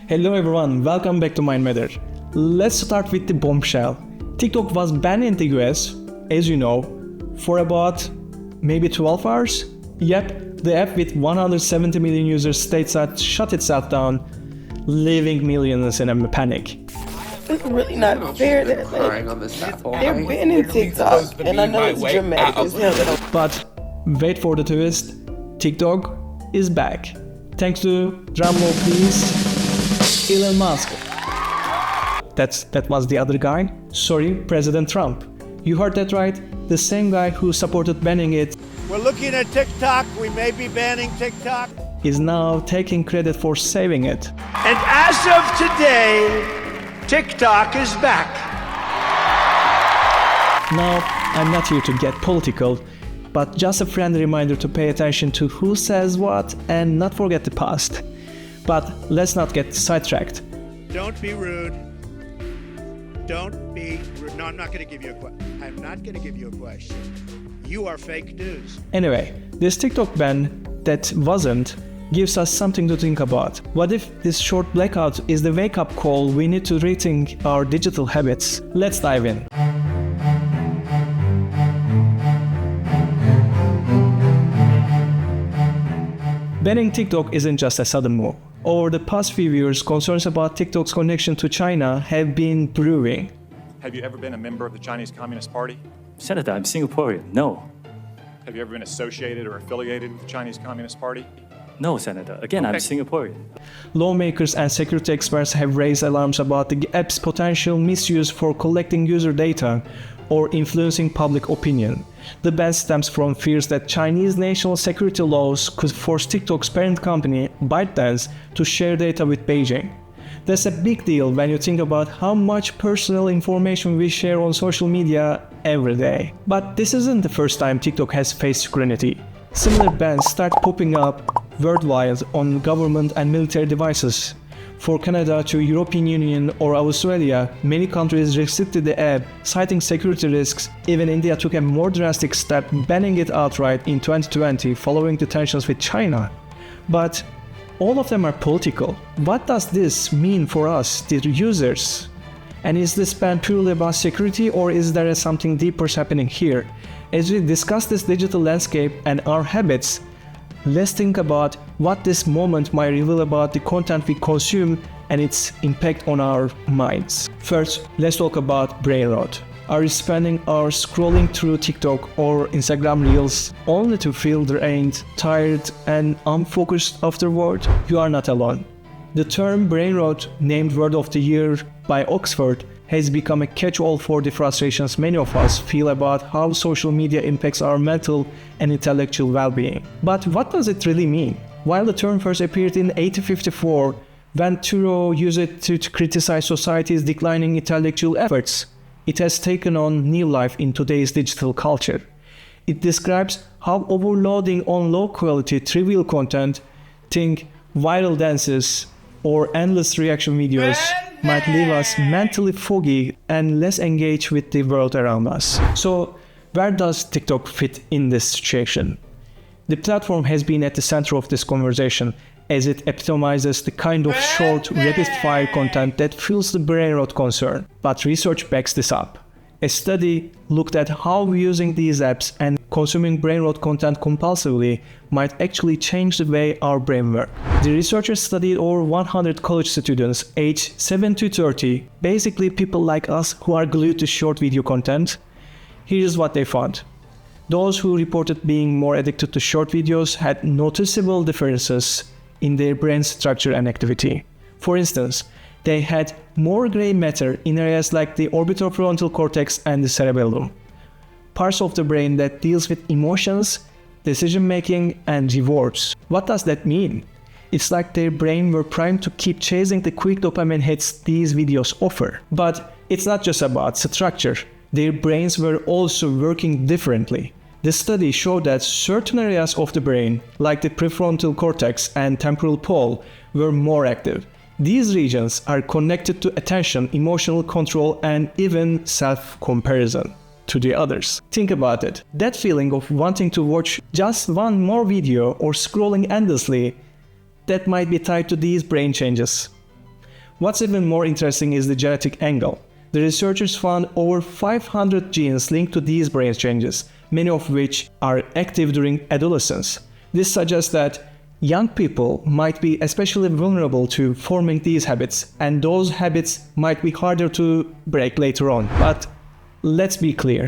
Hello everyone, welcome back to Mind Matter. Let's start with the bombshell. TikTok was banned in the US, as you know, for about maybe 12 hours. Yep, the app with 170 million users stateside shut itself down, leaving millions in a panic. It's really not fair that they're banning TikTok, and I know it's dramatic as hell. But wait for the twist, TikTok is back. Thanks to, drumroll please, Elon Musk. That was the other guy. Sorry, President Trump. You heard that right? The same guy who supported banning it. We're looking at TikTok. We may be banning TikTok. Is now taking credit for saving it. And as of today, TikTok is back. Now, I'm not here to get political, but just a friendly reminder to pay attention to who says what and not forget the past. But let's not get sidetracked. Don't be rude. Don't be rude. No, I'm not going to give you a question. I'm not going to give you a question. You are fake news. Anyway, this TikTok ban that wasn't gives us something to think about. What if this short blackout is the wake-up call we need to rethink our digital habits? Let's dive in. Banning TikTok isn't just a sudden move. Over the past few years, concerns about TikTok's connection to China have been brewing. Have you ever been a member of the Chinese Communist Party? Senator, I'm Singaporean. No. Have you ever been associated or affiliated with the Chinese Communist Party? No, Senator. Again, I'm Singaporean. Lawmakers and security experts have raised alarms about the app's potential misuse for collecting user data or influencing public opinion. The ban stems from fears that Chinese national security laws could force TikTok's parent company, ByteDance, to share data with Beijing. That's a big deal when you think about how much personal information we share on social media every day. But this isn't the first time TikTok has faced scrutiny. Similar bans start popping up worldwide on government and military devices. For Canada to European Union or Australia, many countries restricted the app, citing security risks. Even India took a more drastic step, banning it outright in 2020 following the tensions with China. But all of them are political. What does this mean for us, the users? And is this ban purely about security, or is there something deeper happening here? As we discuss this digital landscape and our habits, let's think about what this moment might reveal about the content we consume and its impact on our minds. First, let's talk about brain rot. Are you spending hours scrolling through TikTok or Instagram Reels only to feel drained, tired, and unfocused afterward? You are not alone. The term brain rot, named Word of the Year by Oxford, has become a catch-all for the frustrations many of us feel about how social media impacts our mental and intellectual well-being. But what does it really mean? While the term first appeared in 1854, when Thoreau used it to criticize society's declining intellectual efforts, it has taken on new life in today's digital culture. It describes how overloading on low-quality, trivial content, think viral dances or endless reaction videos, might leave us mentally foggy and less engaged with the world around us. So, where does TikTok fit in this situation? The platform has been at the center of this conversation, as it epitomizes the kind of short, rapid-fire content that fuels the brain rot concern. But research backs this up. A study looked at how using these apps and consuming brain rot content compulsively might actually change the way our brain works. The researchers studied over 100 college students aged 7 to 30, basically people like us who are glued to short video content. Here's what they found. Those who reported being more addicted to short videos had noticeable differences in their brain structure and activity. For instance, they had more gray matter in areas like the orbitofrontal cortex and the cerebellum, parts of the brain that deals with emotions, decision-making, and rewards. What does that mean? It's like their brain were primed to keep chasing the quick dopamine hits these videos offer. But it's not just about structure. Their brains were also working differently. The study showed that certain areas of the brain, like the prefrontal cortex and temporal pole, were more active. These regions are connected to attention, emotional control, and even self-comparison to the others. Think about it. That feeling of wanting to watch just one more video or scrolling endlessly, that might be tied to these brain changes. What's even more interesting is the genetic angle. The researchers found over 500 genes linked to these brain changes, many of which are active during adolescence. This suggests that young people might be especially vulnerable to forming these habits, and those habits might be harder to break later on. But let's be clear.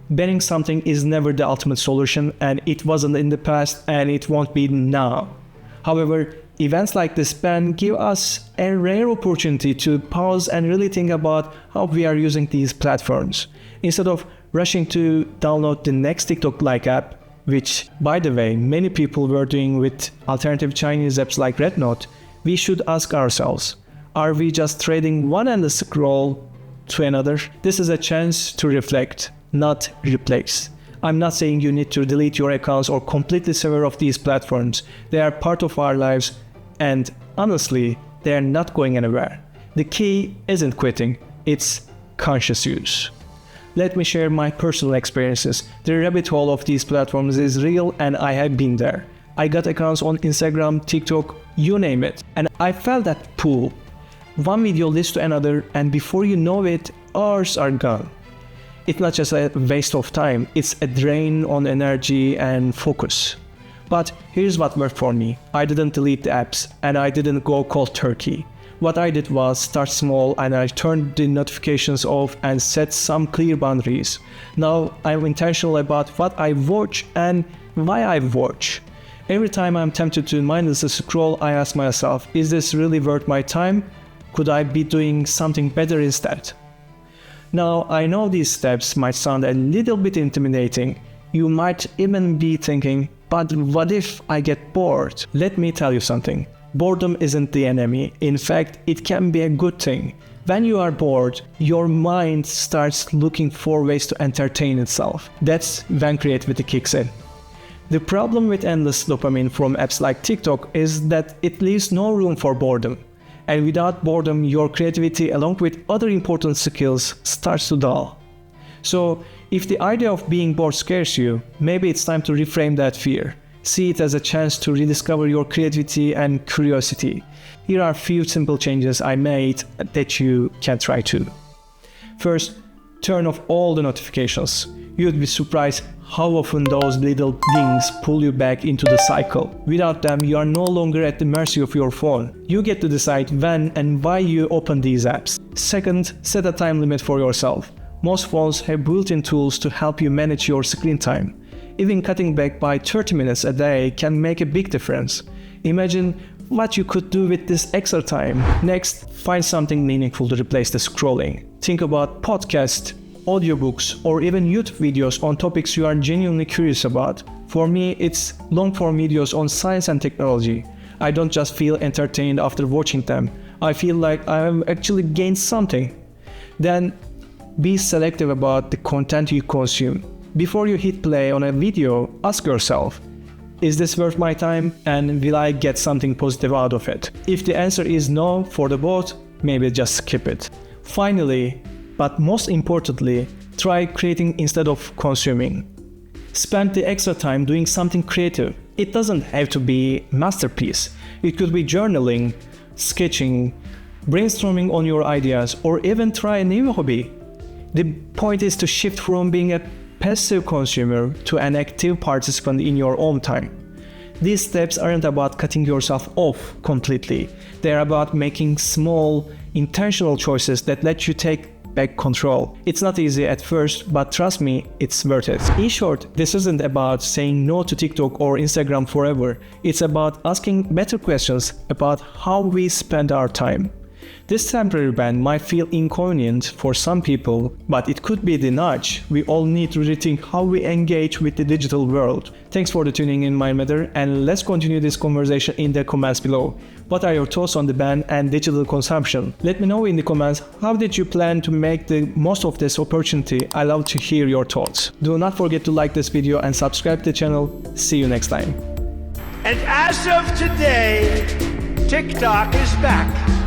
Banning something is never the ultimate solution, and it wasn't in the past and it won't be now. However, events like this ban give us a rare opportunity to pause and really think about how we are using these platforms. Instead of rushing to download the next TikTok-like app, which, by the way, many people were doing with alternative Chinese apps like RedNote, we should ask ourselves, are we just trading one endless scroll to another? This is a chance to reflect, not replace. I'm not saying you need to delete your accounts or completely sever off these platforms. They are part of our lives, and honestly, they are not going anywhere. The key isn't quitting, it's conscious use. Let me share my personal experiences. The rabbit hole of these platforms is real, and I have been there. I got accounts on Instagram, TikTok, you name it, and I felt that pull. One video leads to another, and before you know it, hours are gone. It's not just a waste of time, it's a drain on energy and focus. But here's what worked for me. I didn't delete the apps, and I didn't go cold turkey. What I did was start small, and I turned the notifications off and set some clear boundaries. Now I'm intentional about what I watch and why I watch. Every time I'm tempted to mindlessly scroll, I ask myself, is this really worth my time? Could I be doing something better instead? Now, I know these steps might sound a little bit intimidating. You might even be thinking, but what if I get bored? Let me tell you something. Boredom isn't the enemy. In fact, it can be a good thing. When you are bored, your mind starts looking for ways to entertain itself. That's when creativity kicks in. The problem with endless dopamine from apps like TikTok is that it leaves no room for boredom. And without boredom, your creativity along with other important skills starts to dull. So, if the idea of being bored scares you, maybe it's time to reframe that fear. See it as a chance to rediscover your creativity and curiosity. Here are a few simple changes I made that you can try too. First, turn off all the notifications. You'd be surprised how often those little dings pull you back into the cycle. Without them, you are no longer at the mercy of your phone. You get to decide when and why you open these apps. Second, set a time limit for yourself. Most phones have built-in tools to help you manage your screen time. Even cutting back by 30 minutes a day can make a big difference. Imagine what you could do with this extra time. Next, find something meaningful to replace the scrolling. Think about podcasts, audiobooks, or even YouTube videos on topics you are genuinely curious about. For me, it's long-form videos on science and technology. I don't just feel entertained after watching them. I feel like I have actually gained something. Then, be selective about the content you consume. Before you hit play on a video, ask yourself, is this worth my time, and will I get something positive out of it? If the answer is no for the both, maybe just skip it. Finally, but most importantly, try creating instead of consuming. Spend the extra time doing something creative. It doesn't have to be a masterpiece. It could be journaling, sketching, brainstorming on your ideas, or even try a new hobby. The point is to shift from being a passive consumer to an active participant in your own time. These steps aren't about cutting yourself off completely. They're about making small, intentional choices that let you take back control. It's not easy at first, but trust me, it's worth it. In short, this isn't about saying no to TikTok or Instagram forever. It's about asking better questions about how we spend our time. This temporary ban might feel inconvenient for some people, but it could be the nudge we all need to rethink how we engage with the digital world. Thanks for tuning in, Mindmatter, and let's continue this conversation in the comments below. What are your thoughts on the ban and digital consumption? Let me know in the comments, how did you plan to make the most of this opportunity? I love to hear your thoughts. Do not forget to like this video and subscribe to the channel. See you next time. And as of today, TikTok is back.